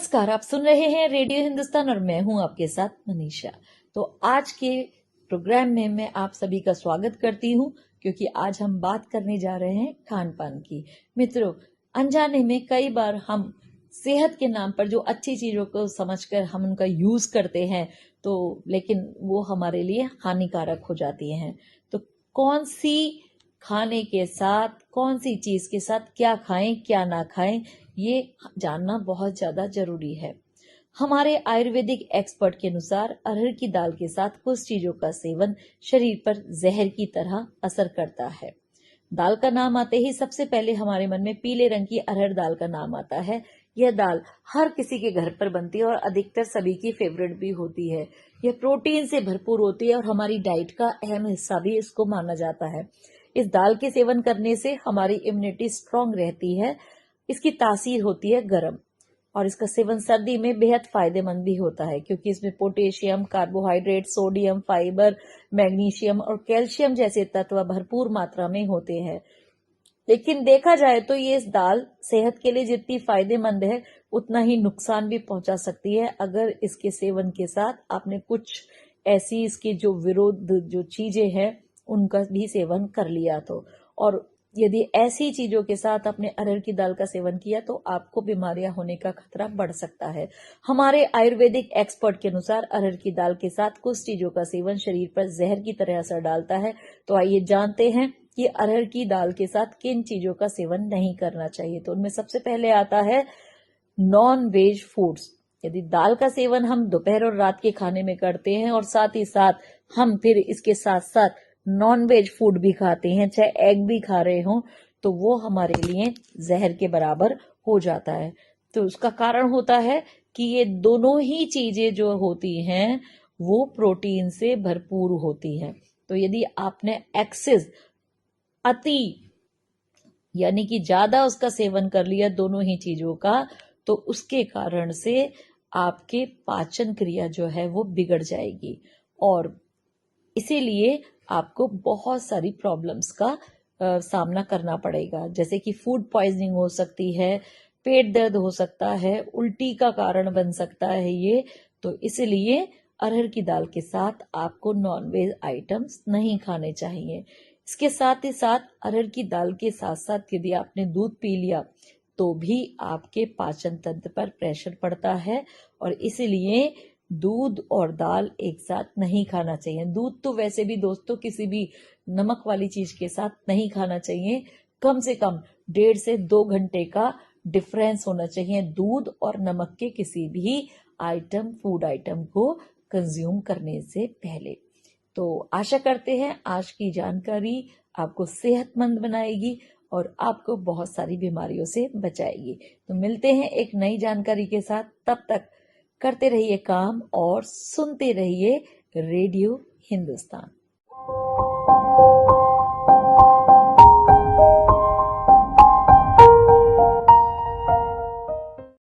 नमस्कार, आप सुन रहे हैं रेडियो हिंदुस्तान और मैं हूं आपके साथ मनीषा। तो आज के प्रोग्राम में मैं आप सभी का स्वागत करती हूं क्योंकि आज हम बात करने जा रहे हैं खान पान की। मित्रों, अनजाने में कई बार हम सेहत के नाम पर जो अच्छी चीजों को समझकर हम उनका यूज करते हैं तो लेकिन वो हमारे लिए हानिकारक हो जाती हैं। तो कौन सी खाने के साथ, कौन सी चीज के साथ क्या खाएं क्या ना खाएं, ये जानना बहुत ज्यादा जरूरी है। हमारे आयुर्वेदिक एक्सपर्ट के अनुसार अरहर की दाल के साथ कुछ चीजों का सेवन शरीर पर जहर की तरह असर करता है। दाल का नाम आते ही सबसे पहले हमारे मन में पीले रंग की अरहर दाल का नाम आता है। यह दाल हर किसी के घर पर बनती है और अधिकतर सभी की फेवरेट भी होती है। यह प्रोटीन से भरपूर होती है और हमारी डाइट का अहम हिस्सा भी इसको माना जाता है। इस दाल के सेवन करने से हमारी इम्यूनिटी स्ट्रांग रहती है। इसकी तासीर होती है गर्म और इसका सेवन सर्दी में बेहद फायदेमंद भी होता है क्योंकि इसमें potassium, carbohydrate, sodium, fibre, magnesium और कैल्शियम जैसे तत्व भरपूर मात्रा में होते हैं। लेकिन देखा जाए तो ये इस दाल सेहत के लिए जितनी फायदेमंद है उतना ही नुकसान भी पहुंचा सकती है अगर इसके सेवन के साथ आपने कुछ ऐसी इसके जो विरोध जो चीजें हैं उनका भी सेवन कर लिया तो। और यदि ऐसी चीजों के साथ आपने अरहर की दाल का सेवन किया तो आपको बीमारियां होने का खतरा बढ़ सकता है। हमारे आयुर्वेदिक एक्सपर्ट के अनुसार अरहर की दाल के साथ कुछ चीजों का सेवन शरीर पर जहर की तरह असर डालता है। तो आइए जानते हैं कि अरहर की दाल के साथ किन चीजों का सेवन नहीं करना चाहिए। तो उनमें सबसे पहले आता है नॉन वेज फूड्स। यदि दाल का सेवन हम दोपहर और रात के खाने में करते हैं और साथ ही साथ हम फिर इसके साथ साथ नॉन वेज फूड भी खाते हैं, चाहे एग भी खा रहे हो, तो वो हमारे लिए जहर के बराबर हो जाता है। तो उसका कारण होता है कि ये दोनों ही चीजें जो होती हैं वो प्रोटीन से भरपूर होती हैं। तो यदि आपने एक्सेस, अति यानी कि ज्यादा उसका सेवन कर लिया दोनों ही चीजों का, तो उसके कारण से आपके पाचन क्रिया जो है वो बिगड़ जाएगी और इसीलिए आपको बहुत सारी प्रॉब्लम्स का सामना करना पड़ेगा, जैसे कि फूड पॉइजनिंग हो सकती है, पेट दर्द हो सकता है, उल्टी का कारण बन सकता है ये। तो इसलिए अरहर की दाल के साथ आपको नॉनवेज आइटम्स नहीं खाने चाहिए। इसके साथ ही साथ अरहर की दाल के साथ साथ यदि आपने दूध पी लिया तो भी आपके पाचन तंत्र पर प्रेशर पड़ता है और इसलिए दूध और दाल एक साथ नहीं खाना चाहिए। दूध तो वैसे भी दोस्तों किसी भी नमक वाली चीज के साथ नहीं खाना चाहिए। कम से कम 1.5 से 2 घंटे का डिफरेंस होना चाहिए दूध और नमक के किसी भी फूड आइटम को कंज्यूम करने से पहले। तो आशा करते हैं आज की जानकारी आपको सेहतमंद बनाएगी और आपको बहुत सारी बीमारियों से बचाएगी। तो मिलते हैं एक नई जानकारी के साथ, तब तक करते रहिए काम और सुनते रहिए रेडियो हिंदुस्तान।